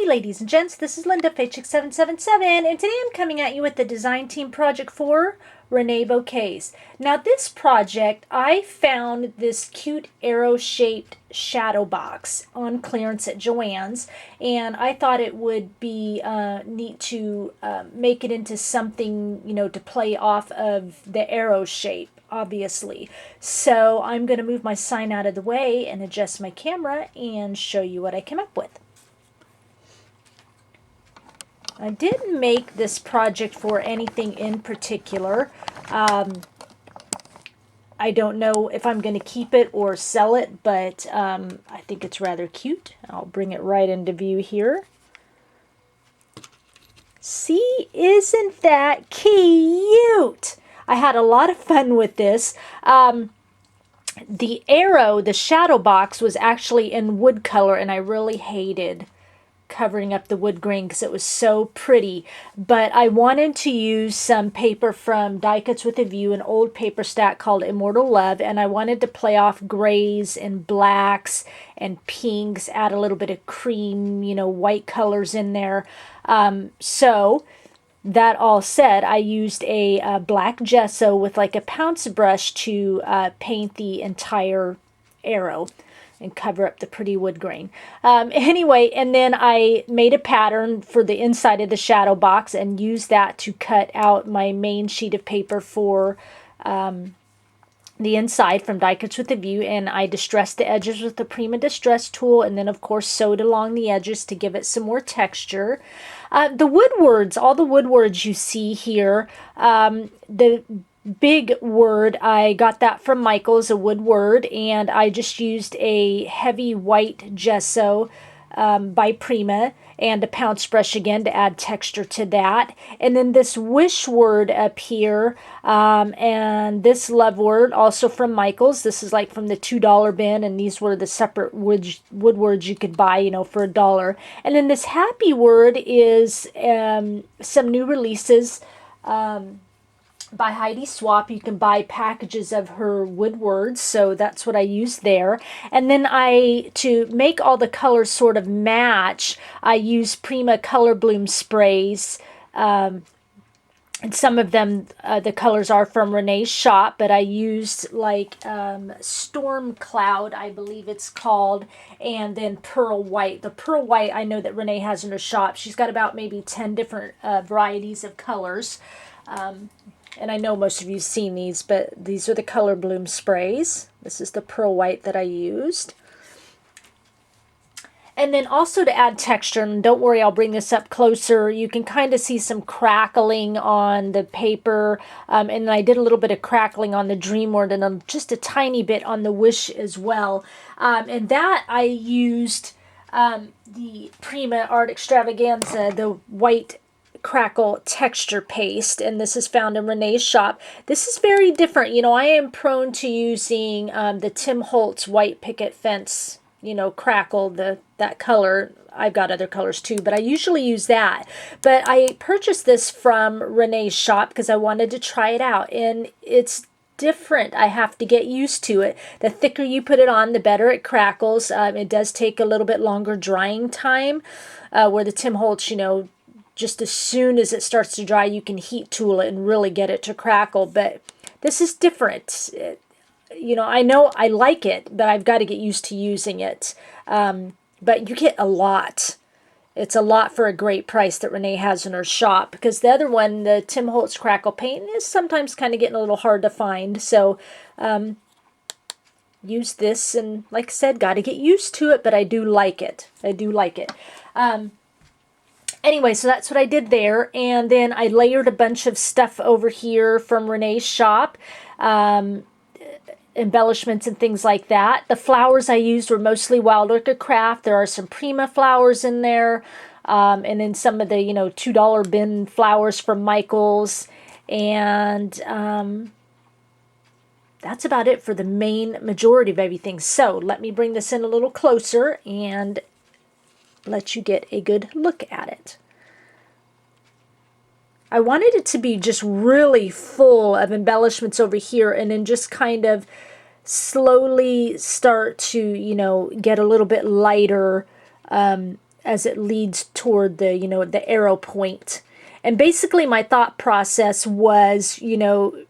Hey ladies and gents, this is Linda, Chic777, and today I'm coming at you with the design team project for Reneabouquets. Now this project, I found this cute arrow-shaped shadow box on clearance at Joann's, and I thought it would be neat to make it into something, to play off of the arrow shape, obviously. So I'm going to move my sign out of the way and adjust my camera and show you what I came up with. I didn't make this project for anything in particular. I don't know if I'm going to keep it or sell it, but I think it's rather cute. I'll bring it right into view here. See, isn't that cute? I had a lot of fun with this. The arrow, the shadow box, was actually in wood color, and I really hated covering up the wood grain because it was so pretty, but I wanted to use some paper from Die Cuts with a View, an old paper stack called Immortal Love, and I wanted to play off grays and blacks and pinks, add a little bit of cream, white colors in there. So that all said, I used a black gesso with like a pounce brush to paint the entire arrow and cover up the pretty wood grain. Anyway, and then I made a pattern for the inside of the shadow box and used that to cut out my main sheet of paper for the inside from Die Cuts with a View, and I distressed the edges with the Prima Distress tool, and then of course sewed along the edges to give it some more texture. The woodwords, all the woodwords you see here, the big word, I got that from Michael's, a wood word, and I just used a heavy white gesso by Prima and a pounce brush again to add texture to that. And then this wish word up here, and this love word also from Michael's. This is like from the $2 bin, and these were the separate wood words you could buy, for $1. And then this happy word is some new releases by Heidi Swap. You can buy packages of her wood words, so that's what I used there. And then to make all the colors sort of match, I use Prima Color Bloom sprays. And some of them, the colors are from Renee's shop, but I used like Storm Cloud, I believe it's called, and then Pearl White. The Pearl White I know that Renee has in her shop. She's got about maybe 10 different varieties of colors. And I know most of you have seen these, but these are the Color Bloom sprays. This is the Pearl White that I used. And then also to add texture, and don't worry, I'll bring this up closer, you can kind of see some crackling on the paper, and I did a little bit of crackling on the Dream Word and just a tiny bit on the Wish as well. And that I used the Prima Art Extravaganza, the white crackle texture paste, and this is found in Renee's shop. This is very different. I am prone to using the Tim Holtz white picket fence, crackle, that color. I've got other colors too, but I usually use that. But I purchased this from Renee's shop because I wanted to try it out, and it's different. I have to get used to it. The thicker you put it on, the better it crackles. It does take a little bit longer drying time, where the Tim Holtz, just as soon as it starts to dry, you can heat tool it and really get it to crackle. But this is different. I know I like it, but I've got to get used to using it. But you get a lot. It's a lot for a great price that Renee has in her shop, because the other one, the Tim Holtz Crackle Paint, is sometimes kind of getting a little hard to find. So use this, and like I said, got to get used to it, but I do like it. I do like it. Anyway, so that's what I did there, and then I layered a bunch of stuff over here from Renee's shop, embellishments and things like that. The flowers I used were mostly Wild Orchid Craft. There are some Prima flowers in there, and then some of the, $2 bin flowers from Michael's, and that's about it for the main majority of everything. So let me bring this in a little closer and let you get a good look at it. I wanted it to be just really full of embellishments over here, and then just kind of slowly start to, get a little bit lighter as it leads toward the, you know, the arrow point. And basically my thought process was, you know,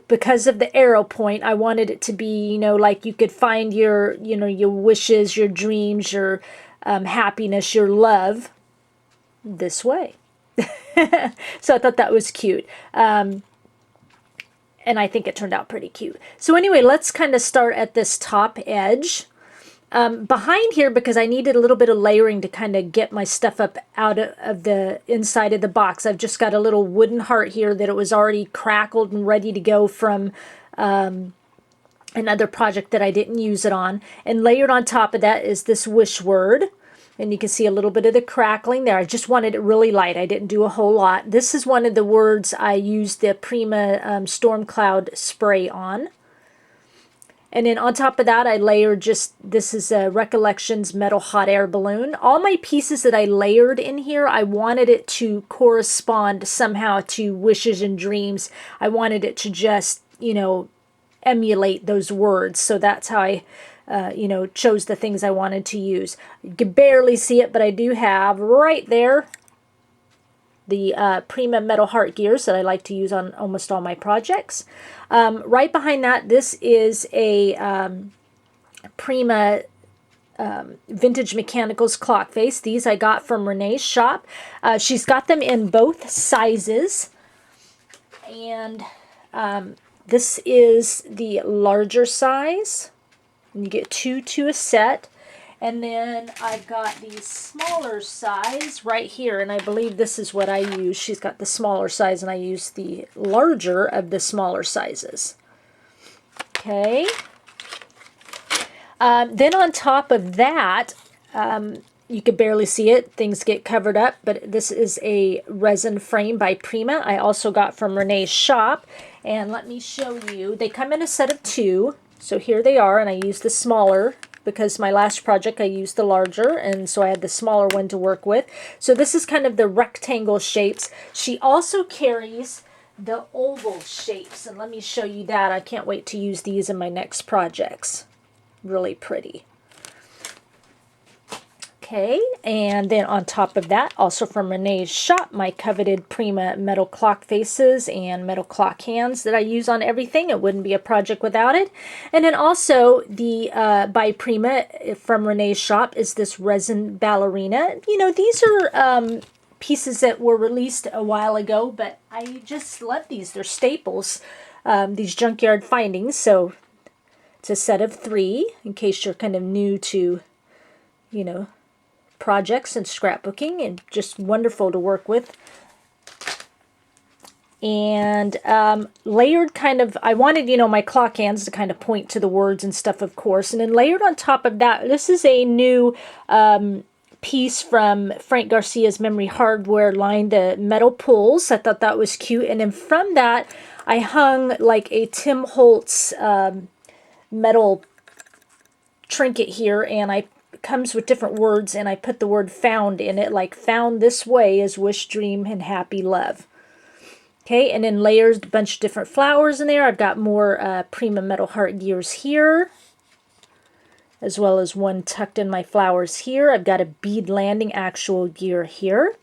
because of the arrow point, I wanted it to be, you know, like you could find your, you know, your wishes, your dreams, your happiness, your love this way. So I thought that was cute. And I think it turned out pretty cute. So anyway, let's kind of start at this top edge. Behind here, because I needed a little bit of layering to kind of get my stuff up out of the inside of the box, I've just got a little wooden heart here that it was already crackled and ready to go from another project that I didn't use it on. And layered on top of that is this wish word. And you can see a little bit of the crackling there. I just wanted it really light. I didn't do a whole lot. This is one of the words I used the Prima Storm Cloud spray on. And then on top of that, I layered just, this is a Recollections Metal Hot Air Balloon. All my pieces that I layered in here, I wanted it to correspond somehow to wishes and dreams. I wanted it to just, you know, emulate those words. So that's how I, you know, chose the things I wanted to use. You can barely see it, but I do have right there the Prima Metal Heart Gears that I like to use on almost all my projects. Right behind that, this is a Prima Vintage Mechanicals clock face. These I got from Renee's shop. She's got them in both sizes. And this is the larger size. And you get two to a set. And then I've got the smaller size right here, and I believe this is what I use. She's got the smaller size, and I use the larger of the smaller sizes. Okay. Then on top of that, you could barely see it. Things get covered up, but this is a resin frame by Prima. I also got from Renee's shop. And let me show you. They come in a set of 2. So here they are, and I used the smaller because my last project I used the larger, and so I had the smaller one to work with. So this is kind of the rectangle shapes. She also carries the oval shapes, and let me show you that. I can't wait to use these in my next projects. Really pretty. Okay, and then on top of that, also from Renee's shop, my coveted Prima metal clock faces and metal clock hands that I use on everything. It wouldn't be a project without it. And then also the by Prima from Renee's shop is this resin ballerina. You know, these are pieces that were released a while ago, but I just love these. They're staples, these junkyard findings. So it's a set of 3 in case you're kind of new to, you know, projects and scrapbooking, and just wonderful to work with. And layered kind of, I wanted, you know, my clock hands to kind of point to the words and stuff, of course. And then layered on top of that, this is a new piece from Frank Garcia's Memory Hardware line, the metal pulls. I thought that was cute. And then from that, I hung like a Tim Holtz metal trinket here, and I comes with different words, and I put the word found in it, like found this way is wish, dream, and happy love. Okay, and then layers, a bunch of different flowers in there. I've got more Prima Metal Heart Gears here, as well as one tucked in my flowers here. I've got a bead landing actual gear here.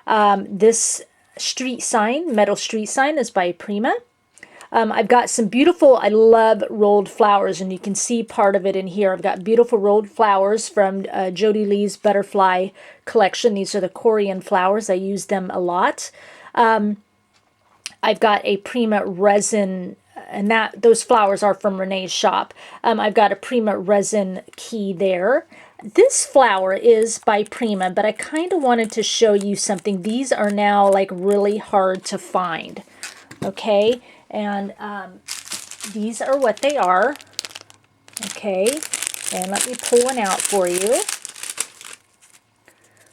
This street sign, metal street sign, is by Prima. I've got some beautiful, I love rolled flowers, and you can see part of it in here. I've got beautiful rolled flowers from Jody Lee's Butterfly collection. These are the Korean flowers. I use them a lot. I've got a Prima resin, and those flowers are from Renee's shop. I've got a Prima resin key there. This flower is by Prima, but I kind of wanted to show you something. These are now like really hard to find. Okay. And these are what they are. Okay, and let me pull one out for you.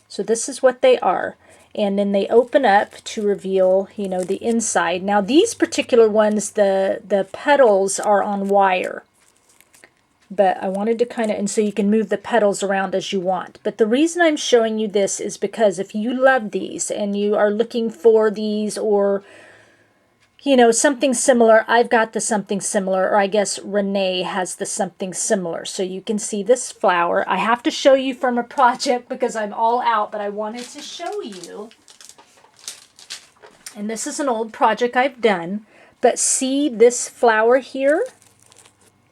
So this is what they are. And then they open up to reveal, you know, the inside. Now these particular ones, the petals are on wire. But I wanted to kind of, and so you can move the petals around as you want. But the reason I'm showing you this is because if you love these and you are looking for these, or you know, something similar. I've got the something similar, or I guess Renee has the something similar. So you can see this flower. I have to show you from a project because I'm all out, but I wanted to show you. And this is an old project I've done. But see this flower here?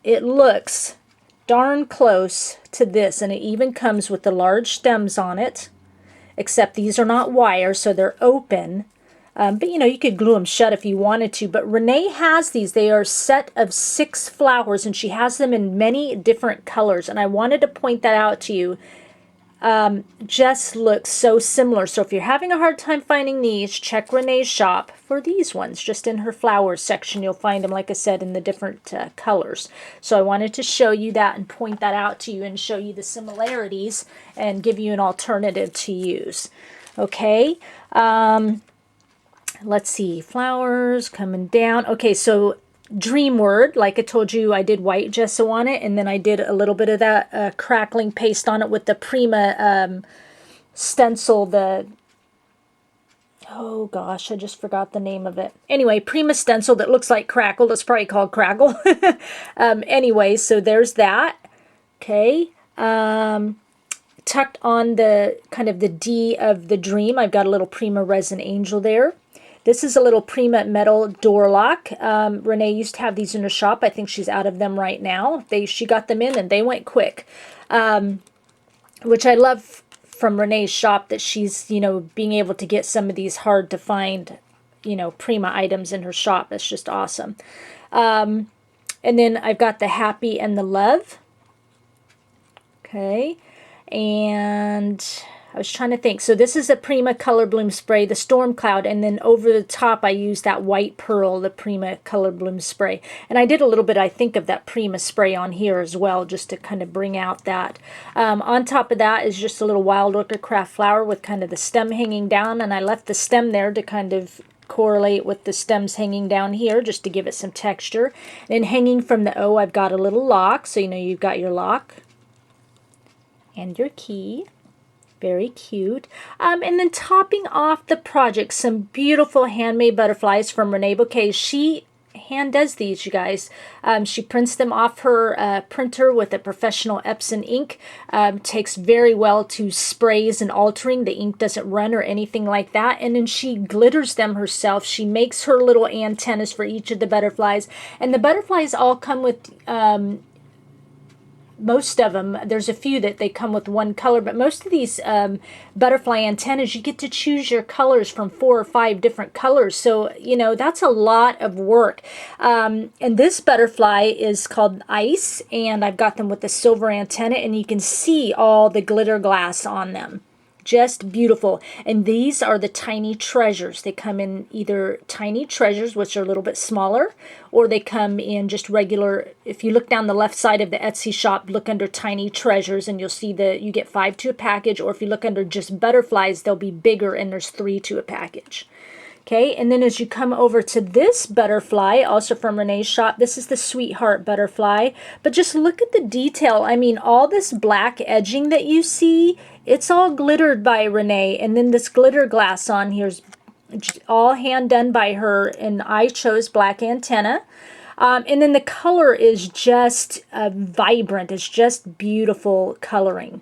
It looks darn close to this, and it even comes with the large stems on it, except these are not wire, so they're open. But you know, you could glue them shut if you wanted to. But Renee has these. They are a set of 6 flowers, and she has them in many different colors. And I wanted to point that out to you. Just looks so similar. So if you're having a hard time finding these, check Renee's shop for these ones. Just in her flowers section, you'll find them, like I said, in the different colors. So I wanted to show you that and point that out to you and show you the similarities and give you an alternative to use. Okay. Let's see. Flowers coming down. Okay, so Dream Word, like I told you, I did white gesso on it, and then I did a little bit of that crackling paste on it with the Prima stencil, oh gosh, I just forgot the name of it. Anyway, Prima stencil that looks like Crackle. It's probably called Crackle. Anyway, so there's that. Okay. Tucked on the kind of the D of the Dream, I've got a little Prima Resin Angel there. This is a little Prima metal door lock. Renee used to have these in her shop. I think she's out of them right now. She got them in and they went quick, which I love from Renee's shop, that she's, you know, being able to get some of these hard to find, you know, Prima items in her shop. That's just awesome. And then I've got the Happy and the Love. Okay. And I was trying to think. So this is a Prima Color Bloom Spray, the Storm Cloud, and then over the top I used that White Pearl, the Prima Color Bloom Spray. And I did a little bit, I think, of that Prima spray on here as well, just to kind of bring out that. On top of that is just a little Wild Orchid Craft flower with kind of the stem hanging down, and I left the stem there to kind of correlate with the stems hanging down here, just to give it some texture. And hanging from the O, I've got a little lock, so you know you've got your lock and your key. Very cute. And then topping off the project, some beautiful handmade butterflies from Reneabouquets. She hand does these, you guys. She prints them off her printer with a professional Epson ink. Takes very well to sprays and altering. The ink doesn't run or anything like that. And then she glitters them herself. She makes her little antennas for each of the butterflies. And the butterflies all come with most of them, there's a few that they come with one color, but most of these butterfly antennas, you get to choose your colors from 4 or 5 different colors. So, you know, that's a lot of work. And this butterfly is called Ice, and I've got them with the silver antenna, and you can see all the glitter glass on them. Just beautiful. And these are the Tiny Treasures. They come in either Tiny Treasures, which are a little bit smaller, or they come in just regular. If you look down the left side of the Etsy shop, look under Tiny Treasures, and you'll see that you get 5 to a package. Or if you look under just butterflies, they'll be bigger, and there's 3 to a package. Okay, and then as you come over to this butterfly, also from Renee's shop, this is the Sweetheart butterfly. But just look at the detail. I mean, all this black edging that you see, it's all glittered by Renee. And then this glitter glass on here is all hand done by her, and I chose black antenna. And then the color is just vibrant. It's just beautiful coloring.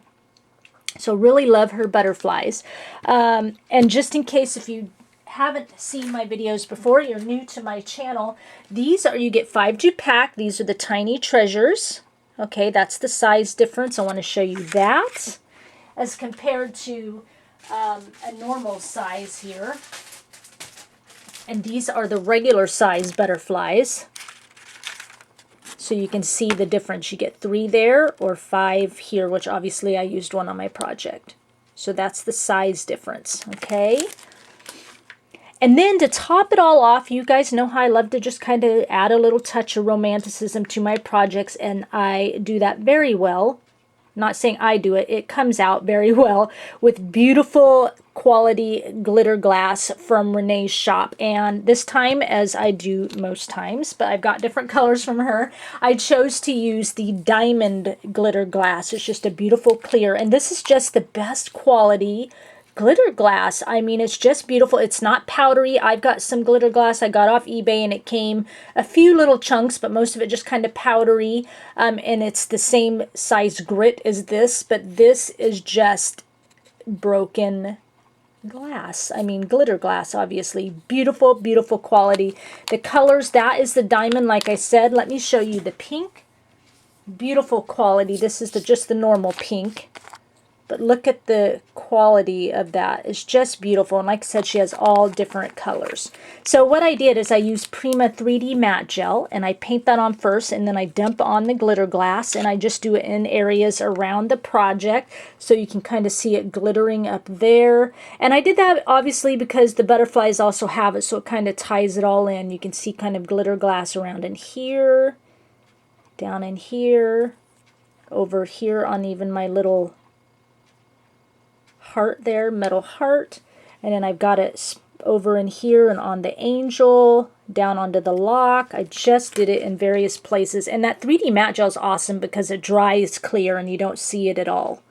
So really love her butterflies. And just in case if you haven't seen my videos before, you're new to my channel, these are, you get 5 to pack. These are the Tiny Treasures. Okay, that's the size difference. I want to show you that as compared to a normal size here. And these are the regular size butterflies. So you can see the difference. You get 3 there or 5 here, which obviously I used one on my project. So that's the size difference, okay? And then to top it all off, you guys know how I love to just kind of add a little touch of romanticism to my projects, and I do that very well. I'm not saying I do it, it comes out very well with beautiful quality glitter glass from Renee's shop. And this time, as I do most times, but I've got different colors from her, I chose to use the diamond glitter glass. It's just a beautiful clear, and this is just the best quality glitter glass. I mean, it's just beautiful. It's not powdery. I've got some glitter glass I got off eBay, and it came a few little chunks, but most of it just kind of powdery. And it's the same size grit as this, but this is just broken glass. I mean, glitter glass, obviously. Beautiful, beautiful quality. The colors, that is the diamond, like I said. Let me show you the pink. Beautiful quality. This is just the normal pink. But look at the quality of that. It's just beautiful. And like I said, she has all different colors. So what I did is I used Prima 3D matte gel, and I paint that on first, and then I dump on the glitter glass, and I just do it in areas around the project so you can kind of see it glittering up there. And I did that obviously because the butterflies also have it, so it kind of ties it all in. You can see kind of glitter glass around in here, down in here, over here on even my little heart there, metal heart, and then I've got it over in here and on the angel, down onto the lock. I just did it in various places, and that 3D matte gel is awesome because it dries clear and you don't see it at all.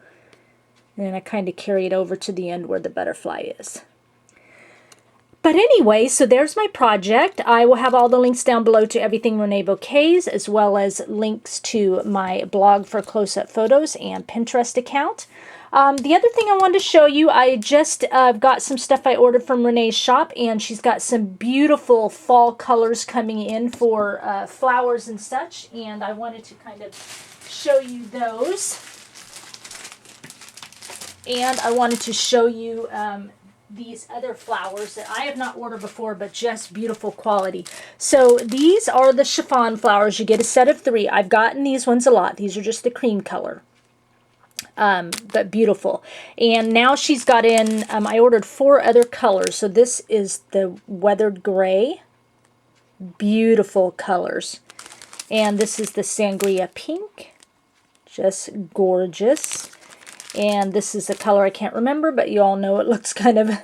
And then I kind of carry it over to the end where the butterfly is. But anyway, so there's my project. I will have all the links down below to everything Reneabouquets, as well as links to my blog for close-up photos and Pinterest account. The other thing I wanted to show you, I just got some stuff I ordered from Renee's shop, and she's got some beautiful fall colors coming in for flowers and such, and I wanted to kind of show you those. And I wanted to show you these other flowers that I have not ordered before, but just beautiful quality. So these are the chiffon flowers. You get a set of 3. I've gotten these ones a lot. These are just the cream color. But beautiful. And now she's got in, I ordered 4 other colors. So this is the weathered gray. Beautiful colors. And this is the sangria pink. Just gorgeous. And this is a color I can't remember, but you all know it looks kind of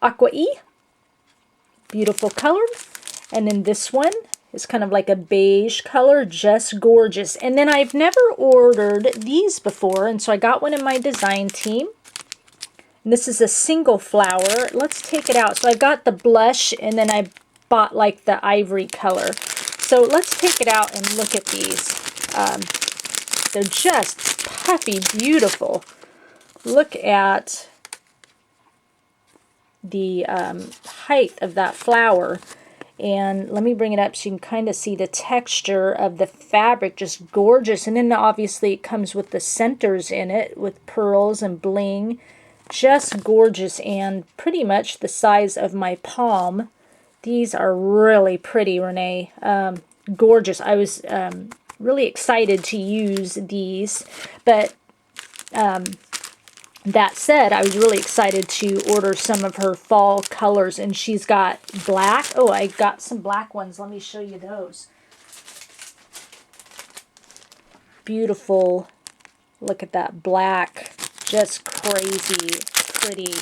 aqua-y. Beautiful color. And then this one is kind of like a beige color, just gorgeous. And then I've never ordered these before, and so I got one in my design team. And this is a single flower. Let's take it out. So I got the blush, and then I bought like the ivory color. So let's take it out and look at these. They're just puffy, beautiful. Look at the height of that flower. And let me bring it up so you can kind of see the texture of the fabric, just gorgeous. And then obviously it comes with the centers in it with pearls and bling. Just gorgeous, and pretty much the size of my palm. These are really pretty, Renee. Gorgeous. I was really excited to use these, but that said, I was really excited to order some of her fall colors, and she's got black. Oh, I got some black ones. Let me show you those. Beautiful. Look at that black. Just crazy pretty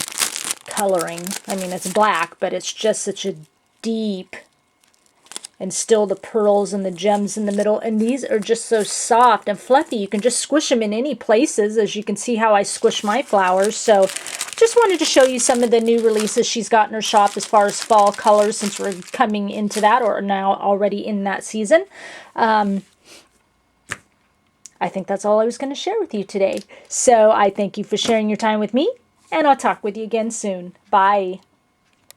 coloring. I mean, it's black, but it's just such a deep, and still the pearls and the gems in the middle. And these are just so soft and fluffy. You can just squish them in any places, as you can see how I squish my flowers. So just wanted to show you some of the new releases she's got in her shop as far as fall colors, since we're coming into that, or now already in that season. I think that's all I was going to share with you today. So I thank you for sharing your time with me, and I'll talk with you again soon. Bye.